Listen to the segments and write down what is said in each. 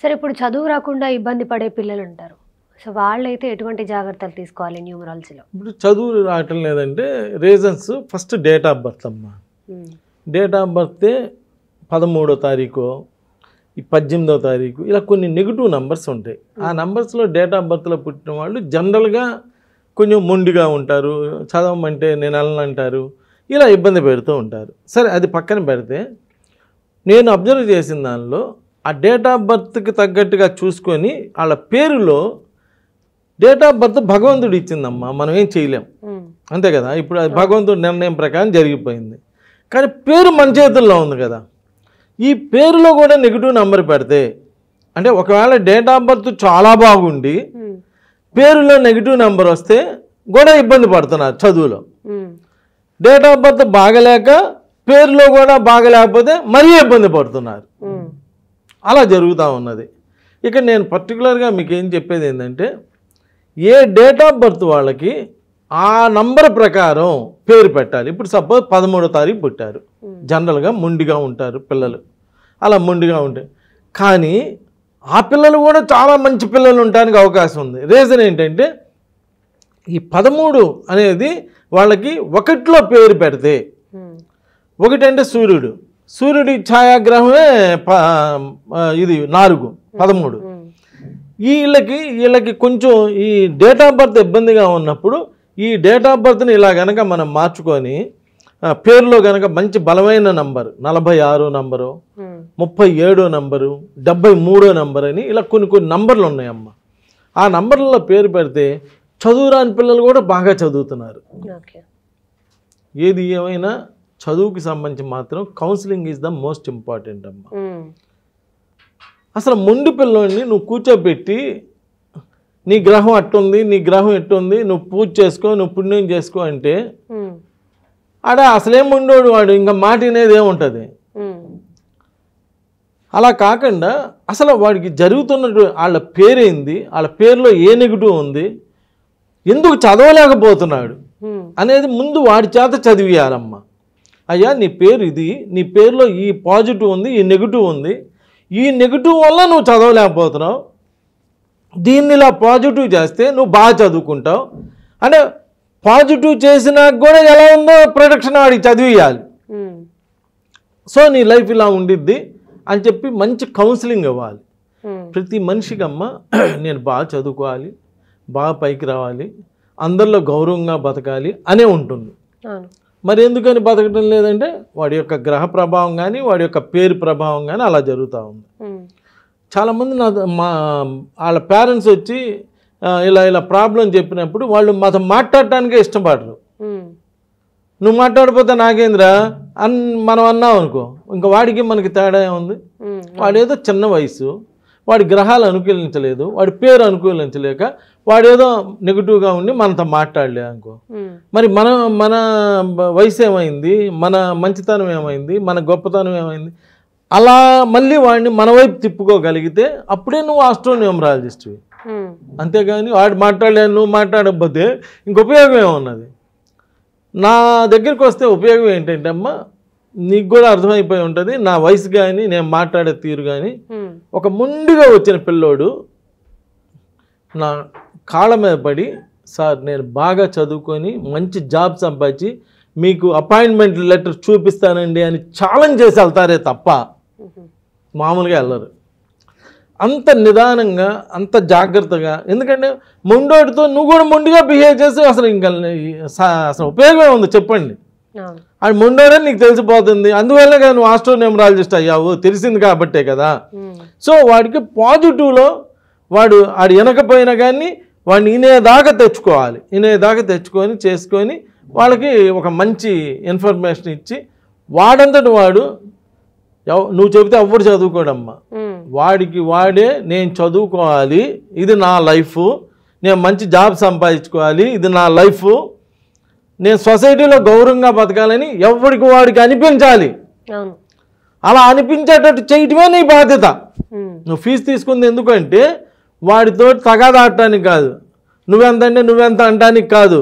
సరే ఇప్పుడు చదువు రాకుండా ఇబ్బంది పడే పిల్లలు ఉంటారు. సో వాళ్ళైతే ఎటువంటి జాగ్రత్తలు తీసుకోవాలి న్యూమరాలజీలో? ఇప్పుడు చదువు రావటం లేదంటే reasons first date of birth అమ్మ. డేట్ ఆఫ్ బర్తే 13వ తారీఖు, 18వ తారీఖు ఇలా కొన్ని నెగిటివ్ నెంబర్స్ ఉంటాయి. ఆ నెంబర్స్లో డేట్ ఆఫ్ బర్త్లో పుట్టిన వాళ్ళు జనరల్గా కొంచెం మొండిగా ఉంటారు, చదవమంటే నేను వెళ్ళనంటారు, ఇలా ఇబ్బంది పెడుతూ ఉంటారు. సరే అది పక్కన పెడితే నేను అబ్జర్వ్ చేసిన దానిలో ఆ డేట్ ఆఫ్ బర్త్కి తగ్గట్టుగా చూసుకొని వాళ్ళ పేరులో డేట్ ఆఫ్ బర్త్ భగవంతుడు ఇచ్చిందమ్మా, మనం ఏం చేయలేం, అంతే కదా. ఇప్పుడు అది భగవంతుడి నిర్ణయం ప్రకారం జరిగిపోయింది. కానీ పేరు మన చేతుల్లో ఉంది కదా. ఈ పేరులో కూడా నెగిటివ్ నెంబర్ పెడితే అంటే ఒకవేళ డేట్ ఆఫ్ బర్త్ చాలా బాగుండి పేరులో నెగిటివ్ నెంబర్ వస్తే కూడా ఇబ్బంది పడుతున్నారు చదువులో. డేట్ ఆఫ్ బర్త్ బాగలేక పేరులో కూడా బాగలేకపోతే మరీ ఇబ్బంది పడుతున్నారు. అలా జరుగుతూ ఉన్నది. ఇక నేను పర్టికులర్గా మీకు ఏం చెప్పేది ఏంటంటే ఏ డేట్ ఆఫ్ బర్త్ వాళ్ళకి ఆ నంబర్ ప్రకారం పేరు పెట్టాలి. ఇప్పుడు సపోజ్ 13వ తారీఖు పుట్టారు, జనరల్గా మొండిగా ఉంటారు పిల్లలు, అలా మొండిగా ఉంటాయి. కానీ ఆ పిల్లలు కూడా చాలా మంచి పిల్లలు ఉండడానికి అవకాశం ఉంది. రీజన్ ఏంటంటే ఈ 13 అనేది వాళ్ళకి 1లో పేరు పెడితే, 1 అంటే సూర్యుడు, సూర్యుడి ఛాయాగ్రహమే ఇది 4, 13. వీళ్ళకి కొంచెం ఈ డేట్ ఆఫ్ బర్త్ ఇబ్బందిగా ఉన్నప్పుడు ఈ డేట్ ఆఫ్ బర్త్ని ఇలా కనుక మనం మార్చుకొని పేరులో కనుక మంచి బలమైన నంబర్ 46 నంబరు, 37 నంబరు, 73 నంబర్ అని ఇలా కొన్ని నంబర్లు ఉన్నాయమ్మ. ఆ నంబర్లలో పేరు పెడితే చదువురాని పిల్లలు కూడా బాగా చదువుతున్నారు. ఏది ఏమైనా చదువుకి సంబంధించి మాత్రం counselling is the most important అమ్మ. అసలు మొండి పిల్లోడిని నువ్వు కూర్చోబెట్టి నీ గ్రహం అట్టుంది, నీ గ్రహం ఎట్టుంది, నువ్వు పూజ చేసుకో, నువ్వు పుణ్యం చేసుకో అంటే ఆడ అసలేం ఉండోడు వాడు, ఇంకా మాట అనేది ఏముంటుంది. అలా కాకుండా అసలు వాడికి జరుగుతున్నట్టు వాళ్ళ పేరేంది, వాళ్ళ పేరులో ఏ నెగిటివ్ ఉంది, ఎందుకు చదవలేకపోతున్నాడు అనేది ముందు వాడి చేత చదివేయాలమ్మ. అయ్యా నీ పేరు ఇది, నీ పేరులో ఈ పాజిటివ్ ఉంది, ఈ నెగిటివ్ ఉంది, ఈ నెగిటివ్ వల్ల నువ్వు చదవలేకపోతున్నావు, దీన్ని ఇలా పాజిటివ్ చేస్తే నువ్వు బాగా చదువుకుంటావు అంటే పాజిటివ్ చేసినా కూడా ఎలా ఉందో ప్రొడక్షన్ వాడికి చదివేయాలి. సో నీ లైఫ్ ఇలా ఉండిద్ది అని చెప్పి మంచి కౌన్సిలింగ్ ఇవ్వాలి. ప్రతి మనిషికి అమ్మ నేను బాగా చదువుకోవాలి, బాగా పైకి రావాలి, అందరిలో గౌరవంగా బతకాలి అనే ఉంటుంది. మరి ఎందుకని బతకటం లేదంటే వాడి యొక్క గ్రహ ప్రభావం కానీ వాడి యొక్క పేరు ప్రభావం కానీ అలా జరుగుతూ ఉంది. చాలామంది వాళ్ళ పేరెంట్స్ వచ్చి ఇలా ప్రాబ్లం చెప్పినప్పుడు వాళ్ళు మాతో మాట్లాడటానికే ఇష్టపడరు. నువ్వు మాట్లాడిపోతే నాకేంద్రా మనం అన్నావు అనుకో, ఇంకా వాడికి మనకి తేడా ఏముంది. వాడేదో చిన్న వయసు, వాడి గ్రహాలు అనుకూలించలేదు, వాడి పేరు అనుకూలించలేక వాడేదో నెగిటివ్గా ఉండి మనతో మాట్లాడలే అనుకో. మరి మన వయసు ఏమైంది, మన మంచితనం ఏమైంది, మన గొప్పతనం ఏమైంది, అలా మళ్ళీ వాడిని మన వైపు తిప్పుకోగలిగితే అప్పుడే నువ్వు ఆస్ట్రోన్యూమరాలజిస్ట్వి. అంతేగాని వాడు మాట్లాడలేను నువ్వు మాట్లాడకపోతే ఇంక ఉపయోగం ఏమున్నది. నా దగ్గరికి వస్తే ఉపయోగం ఏంటంటే అమ్మ, నీకు కూడా అర్థమైపోయి ఉంటుంది నా వయసు కానీ నేను మాట్లాడే తీరు కానీ. ఒక ముందుగా వచ్చిన పిల్లోడు నా కాళ్ళ మీద పడి సార్ నేను బాగా చదువుకొని మంచి జాబ్ సంపాదించి మీకు అపాయింట్మెంట్ లెటర్ చూపిస్తానండి అని ఛాలెంజ్ చేసి వెళ్తారే తప్ప మామూలుగా వెళ్ళరు. అంత నిదానంగా అంత జాగ్రత్తగా, ఎందుకంటే మొండోడితో నువ్వు కూడా మొండిగా బిహేవ్ చేసి అసలు ఉపయోగమే ఉంది చెప్పండి. అది మొండోడని నీకు తెలిసిపోతుంది, అందువల్ల కదా నువ్వు ఆస్ట్రోన్యూమరాలజిస్ట్ అయ్యావు, తెలిసింది కాబట్టే కదా. సో వాడికి పాజిటివ్లో వాడు వెనకపోయినా కానీ వాడిని ఇనేదాకా తెచ్చుకొని చేసుకొని వాళ్ళకి ఒక మంచి ఇన్ఫర్మేషన్ ఇచ్చి వాడంతటి వాడు నువ్వు చెబితే ఎవ్వరు చదువుకోడమ్మా, వాడికి వాడే నేను చదువుకోవాలి, ఇది నా లైఫ్, నేను మంచి జాబ్ సంపాదించుకోవాలి, ఇది నా లైఫ్, నేను సొసైటీలో గౌరవంగా బతకాలని ఎవరికి వాడికి అనిపించాలి. అలా అనిపించేటట్టు చేయటమే నీ బాధ్యత. నువ్వు ఫీజు తీసుకుంది ఎందుకంటే వాడితో తగాదాడటానికి కాదు, నువ్వెంత అంటే నువ్వెంత అంటానికి కాదు.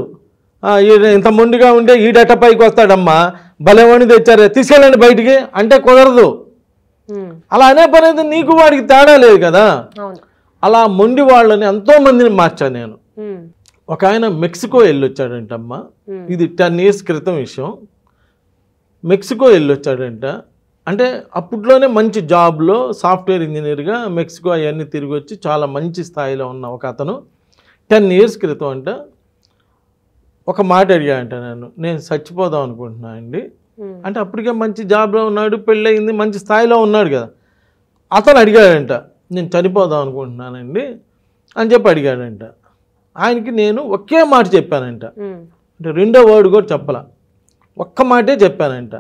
ఇంత మొండిగా ఉంటే ఈడట పైకి వస్తాడమ్మా, భలేవాడిని తెచ్చారే తీసుకెళ్ళండి బయటికి అంటే కుదరదు. అలా అనే పని అయితే నీకు వాడికి తేడా లేదు కదా. అవును. అలా మొండి వాళ్ళని ఎంతో మందిని మార్చాను నేను. ఒక ఆయన మెక్సికో వెళ్ళొచ్చాడంటమ్మ, ఇది 10 years క్రితం విషయం. మెక్సికో వెళ్ళొచ్చాడంట. అంటే అప్పట్లోనే మంచి జాబ్లో సాఫ్ట్వేర్ ఇంజనీర్గా మెక్సికో అవన్నీ తిరిగి వచ్చి చాలా మంచి స్థాయిలో ఉన్న ఒక అతను 10 years క్రితం అంట ఒక మాట అడిగాడంట, నేను చచ్చిపోదాం అనుకుంటున్నా అండి అంటే. అప్పటికే మంచి జాబ్లో ఉన్నాడు, పెళ్ళయింది, మంచి స్థాయిలో ఉన్నాడు కదా. అతను అడిగాడంట, నేను చనిపోదాం అనుకుంటున్నానండి అని చెప్పి అడిగాడంట. ఆయనకి నేను ఒకే మాట చెప్పానంట, అంటే రెండో వర్డ్ కూడా చెప్పలా, ఒక్క మాటే చెప్పానంట.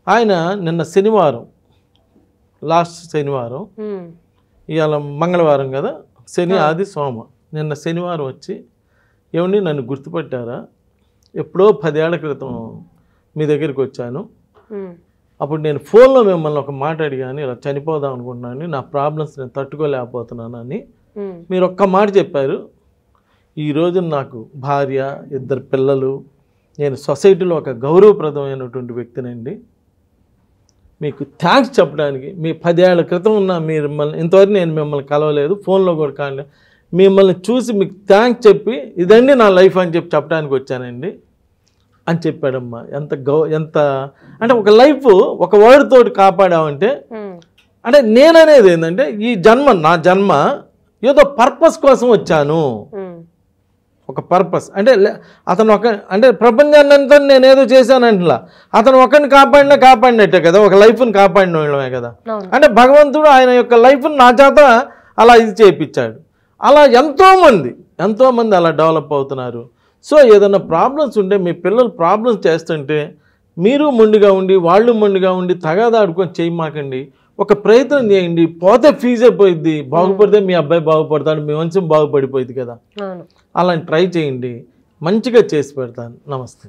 ఆయన నిన్న శనివారం, లాస్ట్ శనివారం, ఇవాళ మంగళవారం కదా, శని ఆది సోమ, నిన్న శనివారం వచ్చి, ఏమండి నన్ను గుర్తుపట్టారా, ఎప్పుడో 10 ఏళ్ల క్రితం మీ దగ్గరికి వచ్చాను, అప్పుడు నేను ఫోన్లో మిమ్మల్ని ఒక మాట అడిగాను, ఇలా చనిపోదాం అనుకుంటున్నాను, నా ప్రాబ్లమ్స్ నేను తట్టుకోలేకపోతున్నాను అని మీరు ఒక్క మాట చెప్పారు. ఈరోజు నాకు భార్య, 2 పిల్లలు, నేను సొసైటీలో ఒక గౌరవప్రదమైనటువంటి వ్యక్తినండి. మీకు థ్యాంక్స్ చెప్పడానికి, మీ 10 ఏళ్ల క్రితం ఉన్న మీరు ఇంతవరకు నేను మిమ్మల్ని కలవలేదు, ఫోన్లో కూడా కానీ మిమ్మల్ని చూసి మీకు థ్యాంక్స్ చెప్పి ఇదండి నా లైఫ్ అని చెప్పడానికి వచ్చానండి అని చెప్పాడమ్మా. ఎంత అంటే ఒక లైఫ్ ఒక వర్డ్ తోటి కాపాడామంటే, అంటే నేననేది ఏంటంటే ఈ జన్మ, నా జన్మ ఏదో పర్పస్ కోసం వచ్చాను. ఒక పర్పస్ అంటే అతను అంటే ప్రపంచాన్ని అంతా నేను ఏదో చేశానంటలా, అతను ఒకరిని కాపాడినట్టే కదా, ఒక లైఫ్ని కాపాడినమే కదా. అంటే భగవంతుడు ఆయన యొక్క లైఫ్ని నా చేత అలా ఇది చేయించాడు. అలా ఎంతోమంది అలా డెవలప్ అవుతున్నారు. సో ఏదైనా ప్రాబ్లమ్స్ ఉంటే, మీ పిల్లలు ప్రాబ్లమ్స్ చేస్తుంటే మీరు మొండిగా ఉండి వాళ్ళు మొండిగా ఉండి తగాదాడుకొని చేయమాకండి. ఒక ప్రయత్నం చేయండి, పోతే ఫీజు అయిపోయింది, బాగుపడితే మీ అబ్బాయి బాగుపడతాడు, మీ వంశం బాగుపడిపోయింది కదా. అలా ట్రై చేయండి, మంచిగా చేసి పెడతాను. నమస్తే.